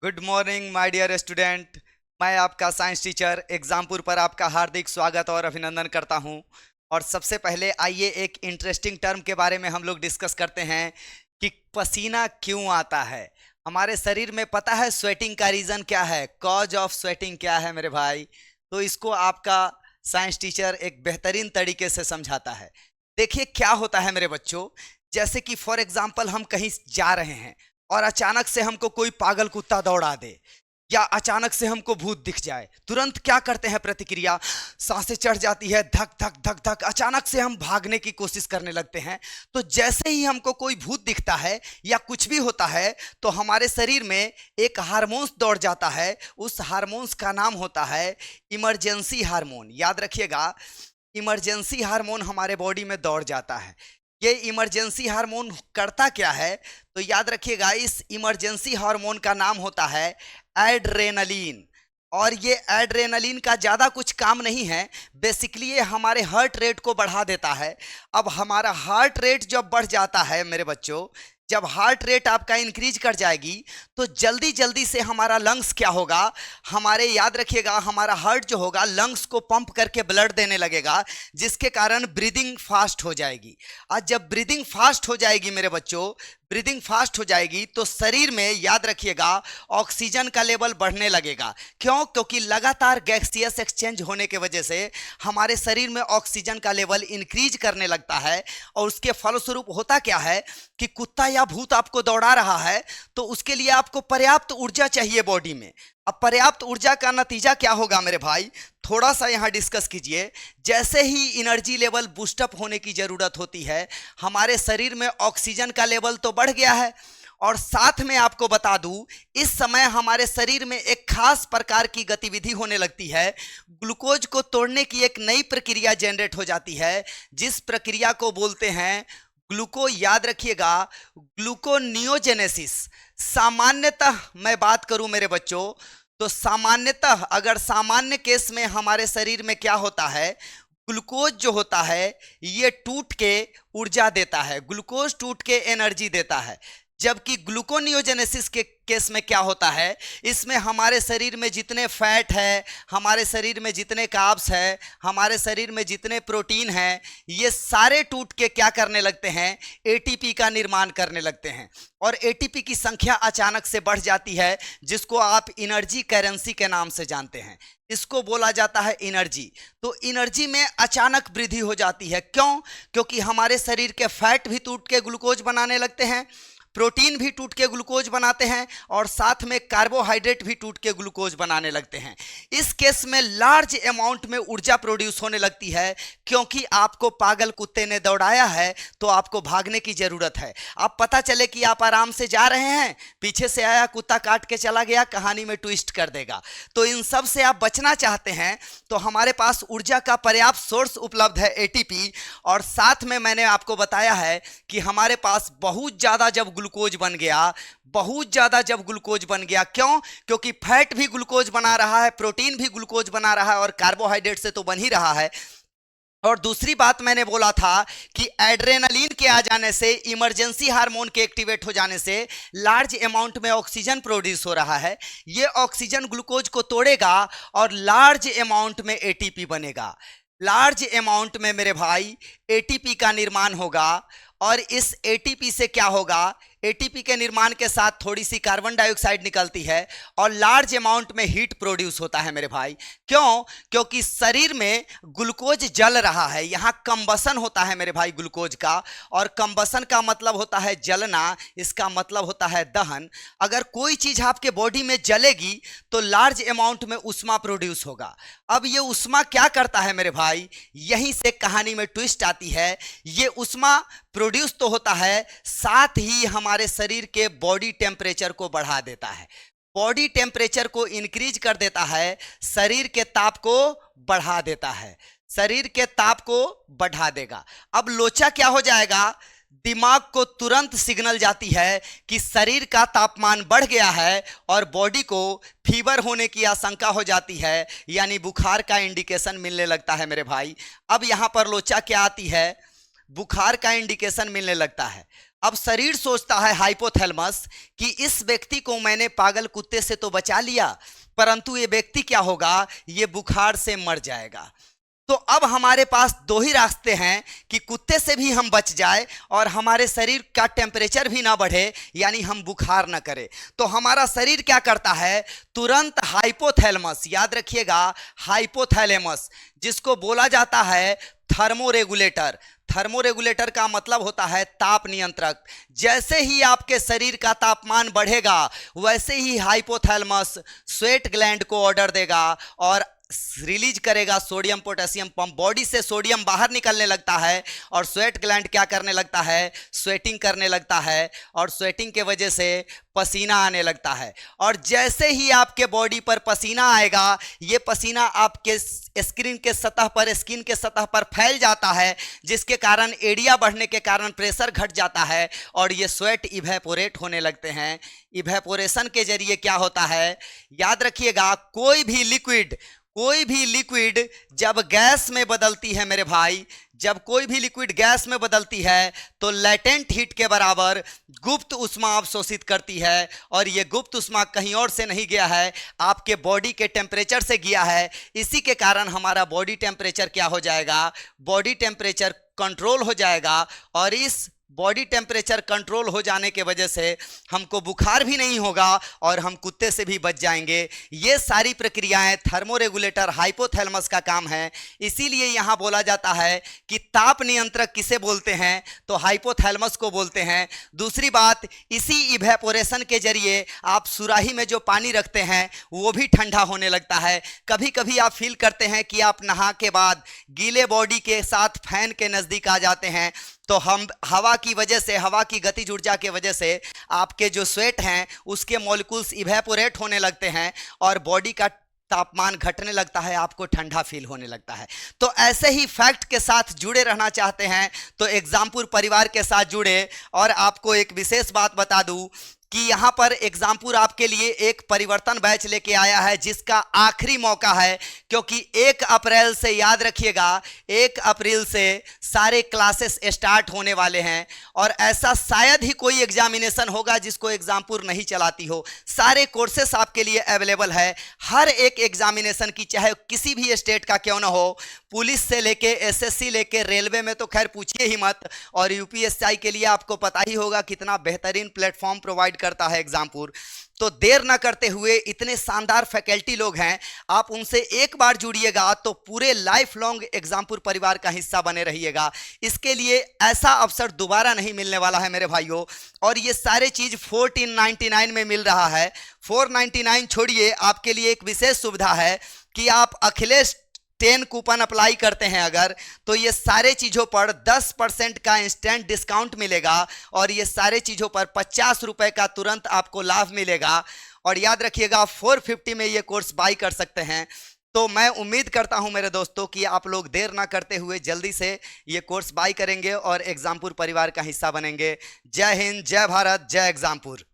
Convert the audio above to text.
Good morning my dear student. मैं आपका science teacher Exampur पर आपका हार्दिक स्वागत और अभिनंदन करता हूं। और सबसे पहले आइए एक इंटरेस्टिंग टर्म के बारे में हम लोग डिस्कस करते हैं कि पसीना क्यों आता है हमारे शरीर में। पता है स्वेटिंग का रीज़न क्या है, कॉज ऑफ स्वेटिंग क्या है मेरे भाई? तो इसको आपका साइंस टीचर एक बेहतरीन तरीके से समझाता है। देखिए क्या होता है मेरे बच्चों, जैसे कि फॉर एग्जाम्पल हम कहीं जा रहे हैं और अचानक से हमको कोई पागल कुत्ता दौड़ा दे या अचानक से हमको भूत दिख जाए, तुरंत क्या करते हैं प्रतिक्रिया, सांसें चढ़ जाती है, धक धक धक धक, अचानक से हम भागने की कोशिश करने लगते हैं। तो जैसे ही हमको कोई भूत दिखता है या कुछ भी होता है तो हमारे शरीर में एक हार्मोन्स दौड़ जाता है। उस हार्मोन्स का नाम होता है इमरजेंसी हार्मोन। याद रखिएगा, इमरजेंसी हार्मोन हमारे बॉडी में दौड़ जाता है। ये इमरजेंसी हार्मोन करता क्या है, तो याद रखिएगा, इस इमरजेंसी हार्मोन का नाम होता है एड्रेनलिन। और ये एड्रेनलिन का ज़्यादा कुछ काम नहीं है, बेसिकली ये हमारे हार्ट रेट को बढ़ा देता है। अब हमारा हार्ट रेट जब बढ़ जाता है मेरे बच्चों, जब हार्ट रेट आपका इंक्रीज कर जाएगी तो जल्दी जल्दी से हमारा लंग्स क्या होगा, हमारे याद रखिएगा हमारा हार्ट जो होगा लंग्स को पंप करके ब्लड देने लगेगा, जिसके कारण ब्रीदिंग फास्ट हो जाएगी। आज जब ब्रीदिंग फास्ट हो जाएगी मेरे बच्चों, ब्रीदिंग फास्ट हो जाएगी तो शरीर में याद रखिएगा ऑक्सीजन का लेवल बढ़ने लगेगा। क्यों? क्योंकि लगातार गैसियस एक्सचेंज होने के वजह से हमारे शरीर में ऑक्सीजन का लेवल इंक्रीज करने लगता है। और उसके फलस्वरूप होता क्या है कि कुत्ता या भूत आपको दौड़ा रहा है तो उसके लिए आपको पर्याप्त ऊर्जा चाहिए बॉडी में। अब पर्याप्त ऊर्जा का नतीजा क्या होगा मेरे भाई, थोड़ा सा यहाँ डिस्कस कीजिए। जैसे ही एनर्जी लेवल बूस्टअप होने की ज़रूरत होती है, हमारे शरीर में ऑक्सीजन का लेवल तो बढ़ गया है, और साथ में आपको बता दूं इस समय हमारे शरीर में एक खास प्रकार की गतिविधि होने लगती है। ग्लूकोज को तोड़ने की एक नई प्रक्रिया जनरेट हो जाती है, जिस प्रक्रिया को बोलते हैं याद रखिएगा, ग्लूकोनियोजेनेसिस। सामान्यतः मैं बात करूं मेरे बच्चों, तो सामान्यतः अगर सामान्य केस में हमारे शरीर में क्या होता है, ग्लूकोज जो होता है ये टूट के ऊर्जा देता है, ग्लूकोज टूट के एनर्जी देता है। जबकि ग्लूकोनियोजेनेसिस के केस में क्या होता है, इसमें हमारे शरीर में जितने फैट है, हमारे शरीर में जितने कार्ब्स है, हमारे शरीर में जितने प्रोटीन हैं, ये सारे टूट के क्या करने लगते हैं, एटीपी का निर्माण करने लगते हैं। और एटीपी की संख्या अचानक से बढ़ जाती है, जिसको आप एनर्जी करेंसी के नाम से जानते हैं। इसको बोला जाता है एनर्जी। तो एनर्जी में अचानक वृद्धि हो जाती है। क्यों? क्योंकि हमारे शरीर के फैट भी टूट के ग्लूकोज बनाने लगते हैं, प्रोटीन भी टूट के ग्लूकोज बनाते हैं, और साथ में कार्बोहाइड्रेट भी टूट के ग्लूकोज बनाने लगते हैं। इस केस में लार्ज अमाउंट में ऊर्जा प्रोड्यूस होने लगती है, क्योंकि आपको पागल कुत्ते ने दौड़ाया है तो आपको भागने की ज़रूरत है। अब पता चले कि आप आराम से जा रहे हैं, पीछे से आया कुत्ता काट के चला गया, कहानी में ट्विस्ट कर देगा। तो इन सब से आप बचना चाहते हैं तो हमारे पास ऊर्जा का पर्याप्त सोर्स उपलब्ध है एटीपी। और साथ में मैंने आपको बताया है कि हमारे पास बहुत ज़्यादा जब ग्लूकोज बन गया, बहुत ज़्यादा जब ग्लूकोज बन गया, क्यों? क्योंकि फैट भी ग्लूकोज बना रहा है, प्रोटीन भी ग्लूकोज बना रहा है, और कार्बोहाइड्रेट से तो बन ही रहा है। और दूसरी बात मैंने बोला था कि एड्रेनलिन के आ जाने से, इमरजेंसी हार्मोन के एक्टिवेट हो जाने से लार्ज अमाउंट में ऑक्सीजन प्रोड्यूस हो रहा है। ये ऑक्सीजन ग्लूकोज को तोड़ेगा और लार्ज अमाउंट में एटीपी बनेगा। लार्ज अमाउंट में मेरे भाई एटीपी का निर्माण होगा, और इस एटीपी से क्या होगा, एटीपी के निर्माण के साथ थोड़ी सी कार्बन डाइऑक्साइड निकलती है और लार्ज अमाउंट में हीट प्रोड्यूस होता है मेरे भाई। क्यों? क्योंकि शरीर में ग्लूकोज जल रहा है, यहाँ कंबसन होता है मेरे भाई ग्लूकोज का, और कंबसन का मतलब होता है जलना, इसका मतलब होता है दहन। अगर कोई चीज़ आपके बॉडी में जलेगी तो लार्ज अमाउंट में उष्मा प्रोड्यूस होगा। अब ये उष्मा क्या करता है मेरे भाई, यहीं से कहानी में ट्विस्ट आती है। ये उष्मा प्रोड्यूस तो होता है, साथ ही हमारे शरीर के बॉडी टेम्परेचर को बढ़ा देता है, बॉडी टेम्परेचर को इंक्रीज कर देता है, शरीर के ताप को बढ़ा देता है, शरीर के ताप को बढ़ा देगा। अब लोचा क्या हो जाएगा, दिमाग को तुरंत सिग्नल जाती है कि शरीर का तापमान बढ़ गया है और बॉडी को फीवर होने की आशंका हो जाती है, यानी बुखार का इंडिकेशन मिलने लगता है मेरे भाई। अब यहाँ पर लोचा क्या आती है, बुखार का इंडिकेशन मिलने लगता है। अब शरीर सोचता है हाइपोथैलेमस कि इस व्यक्ति को मैंने पागल कुत्ते से तो बचा लिया, परंतु ये व्यक्ति क्या होगा, ये बुखार से मर जाएगा। तो अब हमारे पास दो ही रास्ते हैं कि कुत्ते से भी हम बच जाए और हमारे शरीर का टेम्परेचर भी ना बढ़े, यानी हम बुखार ना करें। तो हमारा शरीर क्या करता है, तुरंत हाइपोथैलेमस, याद रखिएगा हाइपोथैलेमस, जिसको बोला जाता है थर्मोरेगुलेटर। थर्मोरेगुलेटर का मतलब होता है ताप नियंत्रक। जैसे ही आपके शरीर का तापमान बढ़ेगा, वैसे ही हाइपोथैलेमस स्वेट ग्लैंड को ऑर्डर देगा और रिलीज करेगा सोडियम पोटेशियम पंप। बॉडी से सोडियम बाहर निकलने लगता है और स्वेट ग्लैंड क्या करने लगता है, स्वेटिंग करने लगता है और स्वेटिंग के वजह से पसीना आने लगता है। और जैसे ही आपके बॉडी पर पसीना आएगा, ये पसीना आपके स्किन के सतह पर फैल जाता है, जिसके कारण एरिया बढ़ने के कारण प्रेशर घट जाता है और ये स्वेट इवेपोरेट होने लगते हैं। इवेपोरेशन के जरिए क्या होता है, याद रखिएगा कोई भी लिक्विड जब गैस में बदलती है मेरे भाई, जब कोई भी लिक्विड गैस में बदलती है तो लेटेंट हीट के बराबर गुप्त उष्मा अवशोषित करती है। और ये गुप्त उष्मा कहीं और से नहीं गया है, आपके बॉडी के टेम्परेचर से गया है। इसी के कारण हमारा बॉडी टेम्परेचर क्या हो जाएगा, बॉडी टेम्परेचर कंट्रोल हो जाएगा। और इस बॉडी टेम्परेचर कंट्रोल हो जाने के वजह से हमको बुखार भी नहीं होगा और हम कुत्ते से भी बच जाएंगे। ये सारी प्रक्रियाएं थर्मोरेगुलेटर हाइपोथैलेमस का काम है। इसीलिए यहाँ बोला जाता है कि ताप नियंत्रक किसे बोलते हैं, तो हाइपोथैलेमस को बोलते हैं। दूसरी बात, इसी इवेपोरेशन के जरिए आप सुराही में जो पानी रखते हैं वो भी ठंडा होने लगता है। कभी कभी आप फील करते हैं कि आप नहा के बाद गीले बॉडी के साथ फैन के नज़दीक आ जाते हैं, तो हम हवा की वजह से, हवा की गतिज ऊर्जा के वजह से आपके जो स्वेट हैं उसके मॉलिक्यूल्स इवेपोरेट होने लगते हैं और बॉडी का तापमान घटने लगता है, आपको ठंडा फील होने लगता है। तो ऐसे ही फैक्ट के साथ जुड़े रहना चाहते हैं तो एग्जामपुर परिवार के साथ जुड़े। और आपको एक विशेष बात बता दूं कि यहाँ पर एग्जामपुर आपके लिए एक परिवर्तन बैच लेके आया है, जिसका आखिरी मौका है, क्योंकि 1 अप्रैल से, याद रखिएगा 1 अप्रैल से सारे क्लासेस स्टार्ट होने वाले हैं। और ऐसा शायद ही कोई एग्जामिनेशन होगा जिसको एग्जामपुर नहीं चलाती हो। सारे कोर्सेस आपके लिए अवेलेबल है। हर एक एग्जामिनेशन की, चाहे किसी भी स्टेट का क्यों ना हो, पुलिस से लेके एसएससी लेके रेलवे में तो खैर पूछिए ही मत, और यूपीएससी के लिए आपको पता ही होगा कितना बेहतरीन प्लेटफॉर्म प्रोवाइड करता है एग्जामपुर। तो देर ना करते हुए, इतने शानदार फैकल्टी लोग हैं, आप उनसे एक बार जुड़िएगा तो पूरे लाइफ लॉन्ग एग्जामपुर परिवार का हिस्सा बने रहिएगा। इसके लिए ऐसा अवसर दोबारा नहीं मिलने वाला है मेरे भाइयों। और ये सारे चीज़ 1499 में मिल रहा है। 499 छोड़िए, आपके लिए एक विशेष सुविधा है कि आप अखिलेश 10 कूपन अप्लाई करते हैं अगर, तो ये सारे चीज़ों पर 10% का इंस्टेंट डिस्काउंट मिलेगा और ये सारे चीज़ों पर 50 रुपये का तुरंत आपको लाभ मिलेगा। और याद रखिएगा 450 में ये कोर्स बाई कर सकते हैं। तो मैं उम्मीद करता हूं मेरे दोस्तों कि आप लोग देर ना करते हुए जल्दी से ये कोर्स बाई करेंगे और एग्जामपुर परिवार का हिस्सा बनेंगे। जय हिंद, जय भारत, जय एग्जामपुर।